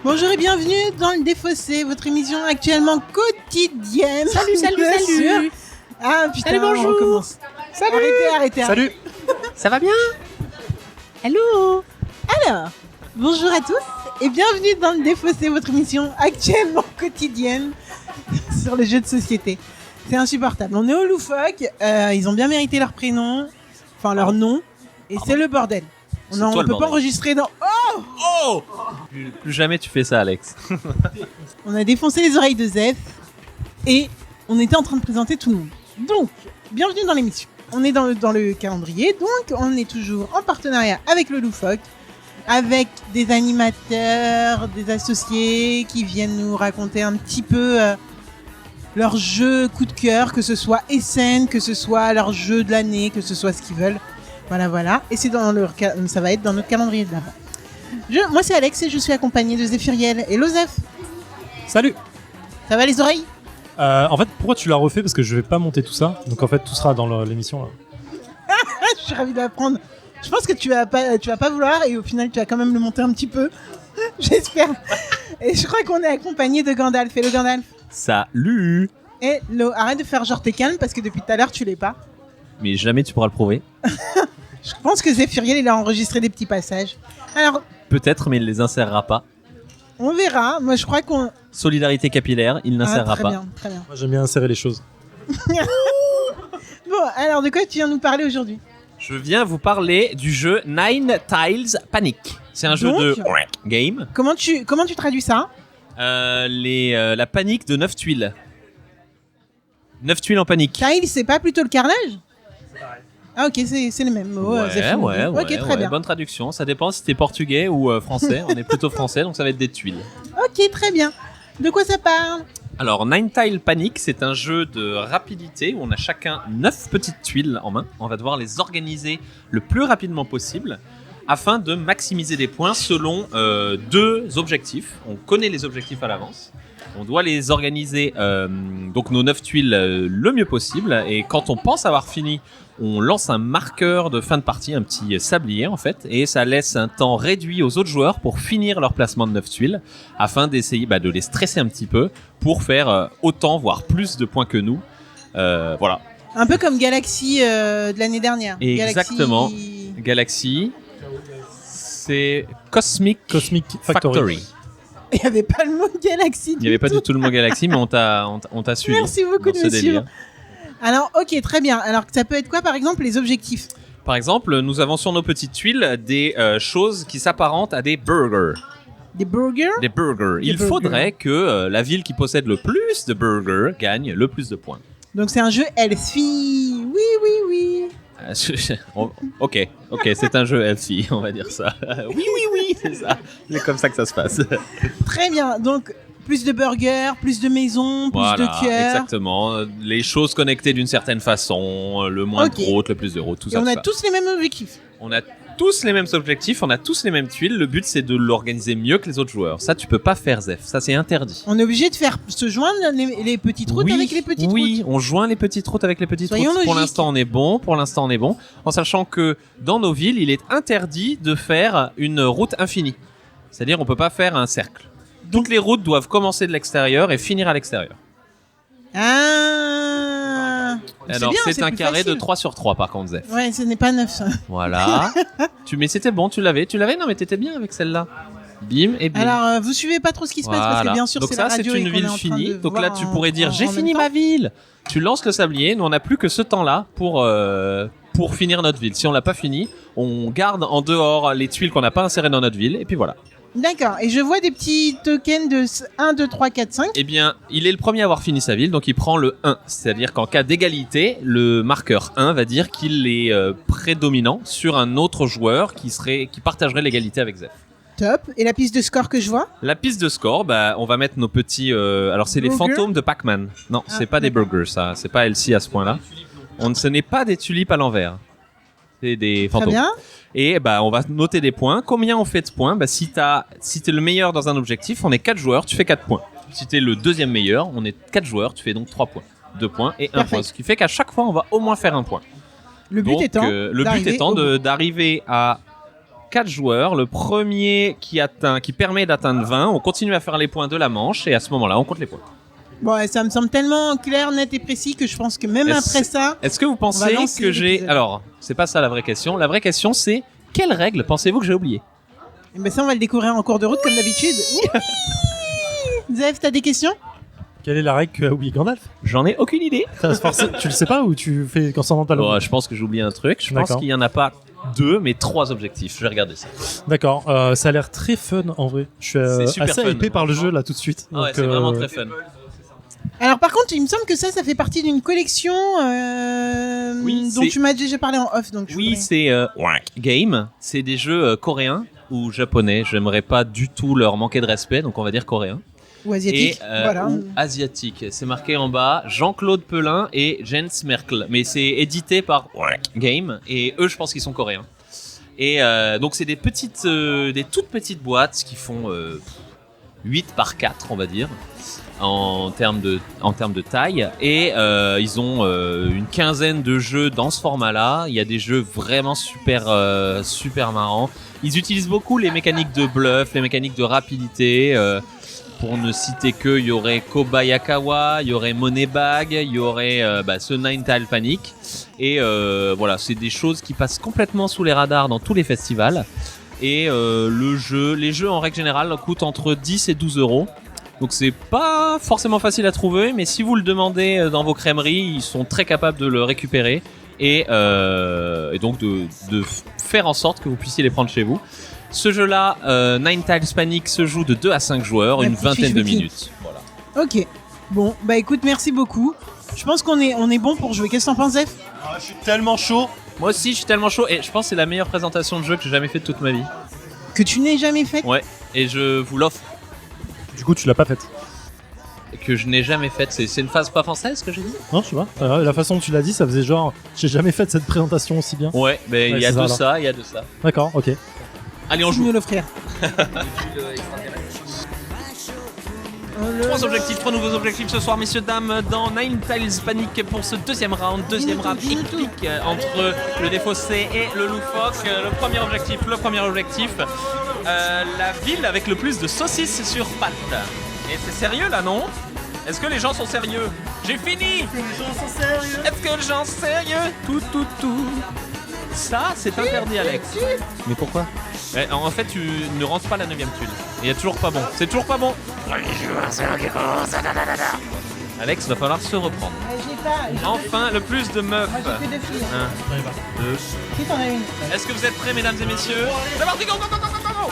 Bonjour et bienvenue dans le Défaussé, votre émission actuellement quotidienne. Salut. Ah putain, Salut, bonjour. on recommence. Salut. Arrêtez. Salut. Ça va bien? Hello. Alors, bonjour à tous et bienvenue dans le Défaussé, votre émission actuellement quotidienne sur les jeux de société. C'est insupportable. On est au loufoque, ils ont bien mérité leur prénom, enfin leur nom, et c'est le bordel. On peut pas enregistrer dans... Oh plus jamais tu fais ça, Alex. On a défoncé les oreilles de Zef et on était en train de présenter tout le monde. Donc, bienvenue dans l'émission. On est dans le calendrier, donc on est toujours en partenariat avec le Loufoque, avec des animateurs, des associés qui viennent nous raconter un petit peu leur jeu coup de cœur, que ce soit Essen, que ce soit leur jeu de l'année, que ce soit ce qu'ils veulent. Voilà. Et ça va être dans notre calendrier de l'avant. Moi c'est Alex et je suis accompagné de Zéphiriel. Hello Zef. Salut. Ça va les oreilles? En fait, pourquoi tu l'as refait? Parce que je vais pas monter tout ça. Donc en fait, tout sera dans l'émission là. Je suis ravi d'apprendre. Je pense que tu vas pas vouloir et au final tu vas quand même le monter un petit peu. J'espère. Et je crois qu'on est accompagné de Gandalf. Hello Gandalf. Salut. Hello. Arrête de faire genre t'es calme parce que depuis tout à l'heure tu l'es pas. Mais jamais tu pourras le prouver. Je pense que Zéphiriel il a enregistré des petits passages. Alors, Peut-être, mais il les insérera pas. on verra. Moi je crois qu'on... Solidarité capillaire, il n'insérera très pas. bien, très bien. Moi, j'aime bien insérer les choses. Bon, alors de quoi tu viens nous parler aujourd'hui? Je viens vous parler du jeu Nine Tiles Panic. C'est un jeu de game. Comment tu traduis ça? La panique de 9 tuiles. 9 tuiles en panique. Tile, c'est pas plutôt le carrelage? Ah ok, c'est les mêmes mots. Ouais, ok, très bien. bonne traduction. Ça dépend si t'es portugais ou français. On est plutôt français, donc ça va être des tuiles. Ok, très bien. De quoi ça parle? Alors, Nine Tile Panic, c'est un jeu de rapidité où on a chacun 9 petites tuiles en main. On va devoir les organiser le plus rapidement possible afin de maximiser des points selon deux objectifs. On connaît les objectifs à l'avance. On doit les organiser, donc nos 9 tuiles, le mieux possible. Et quand on pense avoir fini, on lance un marqueur de fin de partie, un petit sablier en fait. Et ça laisse un temps réduit aux autres joueurs pour finir leur placement de 9 tuiles, afin d'essayer de les stresser un petit peu pour faire autant, voire plus de points que nous. Voilà. Un peu comme Galaxy de l'année dernière. Exactement. Galaxy, c'est Cosmic Factory. Il n'y avait pas le mot Galaxy. Il n'y avait pas du tout le mot Galaxy, mais on t'a suivi. Merci beaucoup de me suivre. Alors, ok, très bien. Alors, ça peut être quoi, par exemple, les objectifs? Par exemple, nous avons sur nos petites tuiles des choses qui s'apparentent à des burgers. Des burgers? Des burgers. Il faudrait que la ville qui possède le plus de burgers gagne le plus de points. Donc, c'est un jeu healthy. Oui. Ok, c'est un jeu healthy, on va dire ça. Oui, c'est ça. C'est comme ça que ça se passe. Très bien. Donc, plus de burgers, plus de maisons, plus de cœurs. Exactement. Les choses connectées d'une certaine façon, le moins de routes, le plus de routes, tout ça. Et on a tous les mêmes objectifs. On a tous les mêmes objectifs, on a tous les mêmes tuiles. Le but, c'est de l'organiser mieux que les autres joueurs. Ça, tu peux pas faire, Zef. Ça, c'est interdit. On est obligé de se joindre les petites routes avec les petites routes. Oui, on joint les petites routes avec les petites routes. Logiques. Pour l'instant, on est bon. En sachant que dans nos villes, il est interdit de faire une route infinie. C'est-à-dire, on peut pas faire un cercle. Toutes les routes doivent commencer de l'extérieur et finir à l'extérieur. Ah. Alors, c'est un carré de 3 sur 3 par contre, Zef. Ouais, ce n'est pas 9 ça. Voilà. Mais c'était bon, tu l'avais. Non, mais t'étais bien avec celle-là. Bim et bim. Alors, vous suivez pas trop ce qui se passe parce que bien sûr, donc c'est ça, la radio. c'est une ville finie. Donc là, tu pourrais dire j'ai fini ma ville. Tu lances le sablier. Nous, on n'a plus que ce temps-là pour finir notre ville. Si on l'a pas fini, on garde en dehors les tuiles qu'on n'a pas insérées dans notre ville. Et puis voilà. D'accord, et je vois des petits tokens de 1, 2, 3, 4, 5. Eh bien, il est le premier à avoir fini sa ville, donc il prend le 1. C'est-à-dire qu'en cas d'égalité, le marqueur 1 va dire qu'il est prédominant sur un autre joueur qui partagerait l'égalité avec Zef. Top, et la piste de score que je vois? La piste de score, on va mettre nos petits... alors, c'est les fantômes de Pac-Man. Non, c'est pas des burgers, ça. C'est pas LC à ce point-là. Ce n'est pas des tulipes à l'envers. C'est des fantômes. Très bien. Et on va noter des points. Combien on fait de points? Si t'es le meilleur dans un objectif, on est 4 joueurs, tu fais 4 points. Si t'es le deuxième meilleur, on est 4 joueurs, tu fais donc 3 points. 2 points et 1 point. Ce qui fait qu'à chaque fois, on va au moins faire un point. Le but étant d'arriver à 4 joueurs. Le premier qui permet d'atteindre 20, on continue à faire les points de la manche et à ce moment-là, on compte les points. Bon, ouais, ça me semble tellement clair, net et précis que je pense que même après ça... Est-ce que vous va pensez lancer que j'ai... l'épisode. Alors, c'est pas ça la vraie question. La vraie question, c'est quelles règles pensez-vous que j'ai oubliées? Eh ben ça, on va le découvrir en cours de route comme d'habitude. Zef, t'as des questions? Quelle est la règle que a oublié Gandalf? J'en ai aucune idée. Tu le sais pas ou tu fais quand ça dans ta Bon, je pense que j'ai oublié un truc. Je pense D'accord. qu'il y en a pas 2, mais 3 objectifs. Je vais regarder ça. D'accord, ça a l'air très fun en vrai. Je suis C'est super assez fun. hypé par le jeu là tout de suite. Ah ouais, Donc, c'est vraiment très fun. Alors par contre, il me semble que ça fait partie d'une collection Oui, dont c'est- tu m'as déjà parlé en off. Donc je Oui, voudrais- c'est Game. C'est des jeux coréens ou japonais. J'aimerais pas du tout leur manquer de respect, donc on va dire coréens. Ou asiatique. Et Voilà. ou asiatique. C'est marqué en bas Jean-Claude Pelin et Jens Merkel. Mais c'est édité par Game et eux, je pense qu'ils sont coréens. Et donc c'est des toutes petites boîtes qui font 8 par 4, on va dire, en termes de taille. Et ils ont une quinzaine de jeux dans ce format-là. Il y a des jeux vraiment super marrants. Ils utilisent beaucoup les mécaniques de bluff, les mécaniques de rapidité. Pour ne citer que, il y aurait Kobayakawa, il y aurait Moneybag, il y aurait ce Nine Tile Panic. Et voilà, c'est des choses qui passent complètement sous les radars dans tous les festivals. Et les jeux en règle générale coûtent entre 10 et 12 euros. Donc c'est pas forcément facile à trouver, mais si vous le demandez dans vos crèmeries, ils sont très capables de le récupérer et donc de faire en sorte que vous puissiez les prendre chez vous. Ce jeu-là, Nine Tiles Panic, se joue de 2 à 5 joueurs, La une petite vingtaine fiche de wiki. minutes. Voilà. Ok. Bon, bah écoute, merci beaucoup. Je pense qu'on est bon pour jouer. Qu'est-ce que t'en penses, Zef? je suis tellement chaud. Moi aussi, je suis tellement chaud et je pense que c'est la meilleure présentation de jeu que j'ai jamais fait de toute ma vie. Que tu n'aies jamais fait? Ouais, et je vous l'offre. Du coup, tu l'as pas faite. Que je n'ai jamais faite. C'est une phase pas française que j'ai dit? Non, je sais pas. La façon dont tu l'as dit, ça faisait genre, j'ai jamais fait cette présentation aussi bien. Ouais, mais il y a c'est de ça, ça, il y a de ça. D'accord, ok. Allez, on Tu joue. nous l'offrir. 3 objectifs, 3 nouveaux objectifs ce soir, messieurs, dames, dans Nine Tiles Panic pour ce deuxième round épique entre le défaussé et le loufoque. Le premier objectif, la ville avec le plus de saucisses sur pattes. Et c'est sérieux là, non? Est-ce que les gens sont sérieux? J'ai fini! Est-ce que les gens sont sérieux? Tout. Ça, c'est interdit, Alex. Mais pourquoi? En fait, tu ne rentres pas la 9ème tuile. Et il y a toujours pas bon. C'est toujours pas bon. Alex, va falloir se reprendre. Enfin, le plus de meufs. Moi, j'ai fait 2 filles. 1, 2. Qui t'en as une? Est-ce que vous êtes prêts, mesdames et messieurs? C'est parti, go, go, go, go, go, go.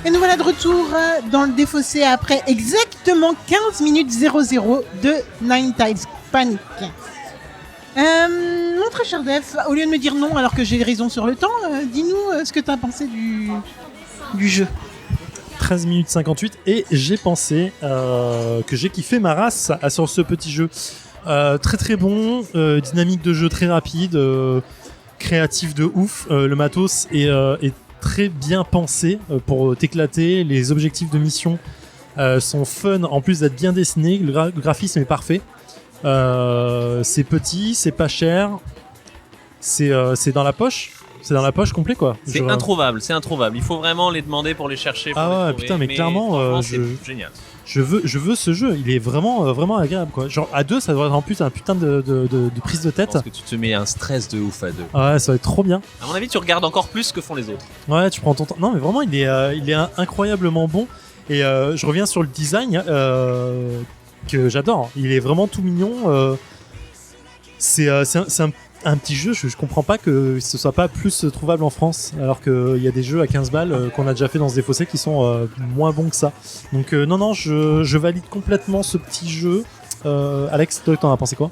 Et nous voilà de retour dans le défaussé après exactement 15 minutes 00 de Nine Tiles Panic. Mon très cher Def, au lieu de me dire non alors que j'ai raison sur le temps, dis-nous ce que tu as pensé du jeu. 13 minutes 58 et j'ai pensé que j'ai kiffé ma race sur ce petit jeu. Très très bon, dynamique de jeu très rapide, créatif de ouf. Le matos est très bien pensé pour t'éclater. Les objectifs de mission sont fun en plus d'être bien dessinés. Le graphisme est parfait. C'est petit, c'est pas cher. C'est dans la poche. C'est dans la poche complet quoi. C'est introuvable. Il faut vraiment les demander pour les chercher. Pour Ah les ouais, trouver. putain, mais clairement, franchement, c'est génial. Je veux ce jeu. Il est vraiment agréable quoi. Genre à 2 ça doit être en plus un putain de prise de Je tête. pense que tu te mets un stress de ouf à 2. Ouais, ça va être trop bien. À mon avis, tu regardes encore plus que font les autres. Ouais, tu prends ton temps. Non, mais vraiment, il est incroyablement bon. Et je reviens sur le design que j'adore. Il est vraiment tout mignon. C'est un petit jeu. Je comprends pas que ce soit pas plus trouvable en France, alors qu'il y a des jeux à 15 balles qu'on a déjà fait dans ce défaussé qui sont moins bons que ça. Donc non, je valide complètement ce petit jeu. Alex, toi, t'en as pensé quoi?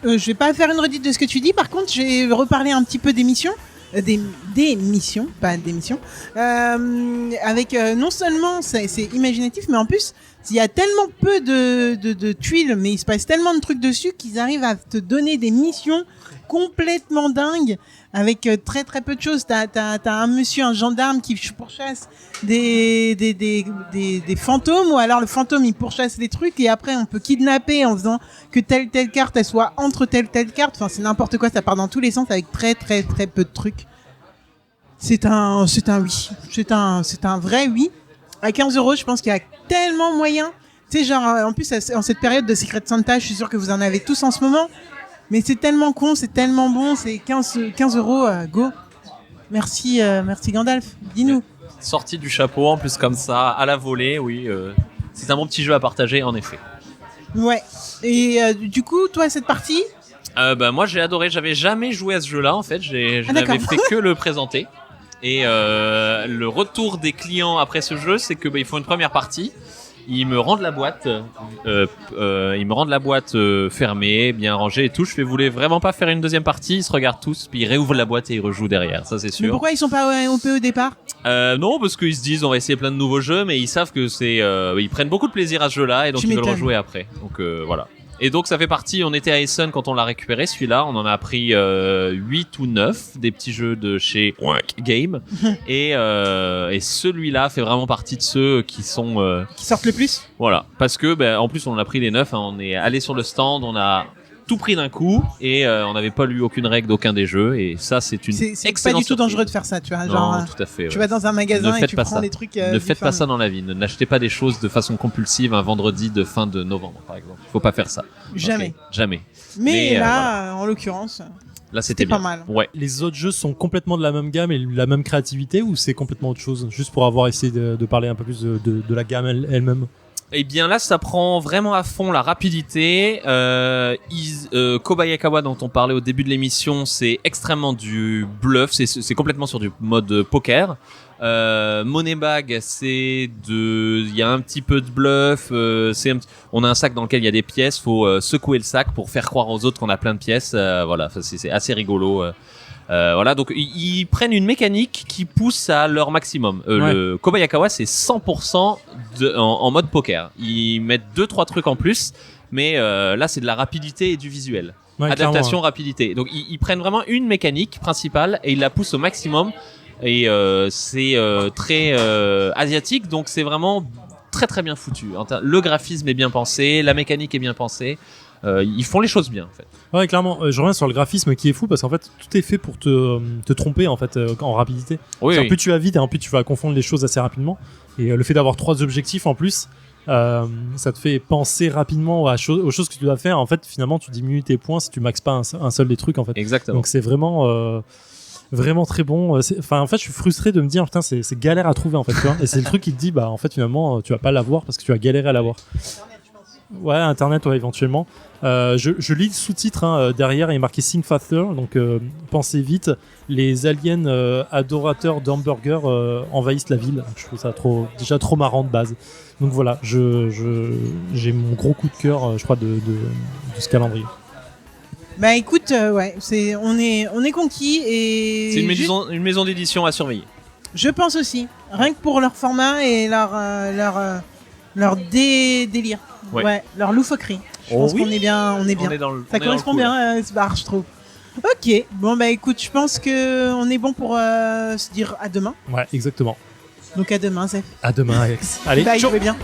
Je vais pas faire une redite de ce que tu dis, par contre j'ai reparlé un petit peu des missions. Des missions, pas d'émissions, avec non seulement c'est imaginatif, mais en plus il y a tellement peu de tuiles, mais il se passe tellement de trucs dessus qu'ils arrivent à te donner des missions complètement dingues avec très très peu de choses. T'as un monsieur, un gendarme qui pourchasse des fantômes, ou alors le fantôme il pourchasse des trucs et après on peut kidnapper en faisant que telle carte elle soit entre telle carte. Enfin c'est n'importe quoi, ça part dans tous les sens avec très très très peu de trucs. C'est un oui, c'est un vrai oui. À 15€, je pense qu'il y a tellement moyen. Tu sais, genre, en plus, en cette période de Secret Santa, je suis sûr que vous en avez tous en ce moment. Mais c'est tellement con, c'est tellement bon, c'est 15€, go. Merci Gandalf, dis-nous. Sorti du chapeau, en plus comme ça, à la volée, oui. C'est un bon petit jeu à partager, en effet. Ouais. Et du coup, toi, cette partie Moi, j'ai adoré. J'avais jamais joué à ce jeu-là, en fait. Je d'accord. n'avais fait que le présenter. Et le retour des clients après ce jeu, c'est que ils font une première partie. Ils me rendent la boîte, fermée, bien rangée et tout. Je fais, vous voulez vraiment pas faire une deuxième partie? Ils se regardent tous, puis ils réouvrent la boîte et ils rejouent derrière. Ça, c'est sûr. Mais pourquoi ils sont pas OP au départ? Non, parce qu'ils se disent, on va essayer plein de nouveaux jeux, mais ils savent que ils prennent beaucoup de plaisir à ce jeu-là et donc Tu ils veulent m'étonnes. rejouer après. Donc voilà. Et donc ça fait partie, on était à Essen quand on l'a récupéré, celui-là, on en a pris 8 ou 9, des petits jeux de chez Game, et celui-là fait vraiment partie de ceux qui sont... Qui sortent le plus? Voilà, parce que en plus on a pris les 9, hein, on est allé sur le stand, on a tout pris d'un coup, et on n'avait pas lu aucune règle d'aucun des jeux, et ça c'est une C'est pas excellente du tout surprise. dangereux de faire ça, tu vois. Non, Genre, tout à fait. tu ouais. vas dans un magasin Ne et faites tu pas prends ça. des trucs. Ne faites pas différents. ça dans la vie. N'achetez pas des choses de façon compulsive un vendredi de fin de novembre, par exemple. Faut pas faire ça. Jamais. Ok, jamais. Mais Mais, là, en l'occurrence, Là, c'était pas bien. mal. Ouais. Les autres jeux sont complètement de la même gamme et la même créativité, ou c'est complètement autre chose? Juste pour avoir essayé de parler un peu plus de la gamme elle-même. Eh bien là, ça prend vraiment à fond la rapidité. Kobayakawa, dont on parlait au début de l'émission, c'est extrêmement du bluff. C'est complètement sur du mode poker. Moneybag, il y a un petit peu de bluff. On a un sac dans lequel il y a des pièces. Faut secouer le sac pour faire croire aux autres qu'on a plein de pièces. Voilà, c'est assez rigolo. Voilà, donc ils prennent une mécanique qui pousse à leur maximum. Ouais. Le Kobayakawa, c'est 100% en mode poker. Ils mettent 2-3 trucs en plus, mais là c'est de la rapidité et du visuel. Ouais, Adaptation, clairement. rapidité. Donc ils prennent vraiment une mécanique principale et ils la poussent au maximum. Et c'est très asiatique, donc c'est vraiment très très bien foutu. Le graphisme est bien pensé, la mécanique est bien pensée. Ils font les choses bien en fait. Ouais, clairement. Je reviens sur le graphisme qui est fou parce qu'en fait, tout est fait pour te tromper en fait en rapidité. Oui, C'est-à-dire, plus tu vas vite et en plus tu vas confondre les choses assez rapidement. Et le fait d'avoir 3 objectifs en plus, ça te fait penser rapidement aux choses que tu dois faire. En fait, finalement, tu diminues tes points si tu maxes pas un seul des trucs en fait. Exactement. Donc c'est vraiment très bon. Enfin, en fait, je suis frustré de me dire putain, c'est galère à trouver en fait. Tu vois, et c'est le truc qui te dit bah en fait finalement tu vas pas l'avoir parce que tu as galéré à l'avoir. Ouais, internet, ouais, éventuellement. Je lis le sous-titre derrière, il est marqué Think Faster, donc pensez vite. Les aliens adorateurs d'hamburgers envahissent la ville. Donc, je trouve ça déjà trop marrant de base. Donc voilà, j'ai mon gros coup de cœur, je crois, de ce calendrier. Bah écoute, ouais, on est conquis et C'est une maison d'édition à surveiller. je pense aussi, rien que pour leur format et leur délire, Ouais. leur loufoquerie. Je Oh pense oui. qu'on est bien, On est dans le, Ça correspond bien, ce bar, je trouve. Ok, bon bah écoute, je pense que on est bon pour se dire à demain. Ouais, exactement. Donc à demain, Zef. À demain, Alex. Allez, Bye, ciao. je vais bien.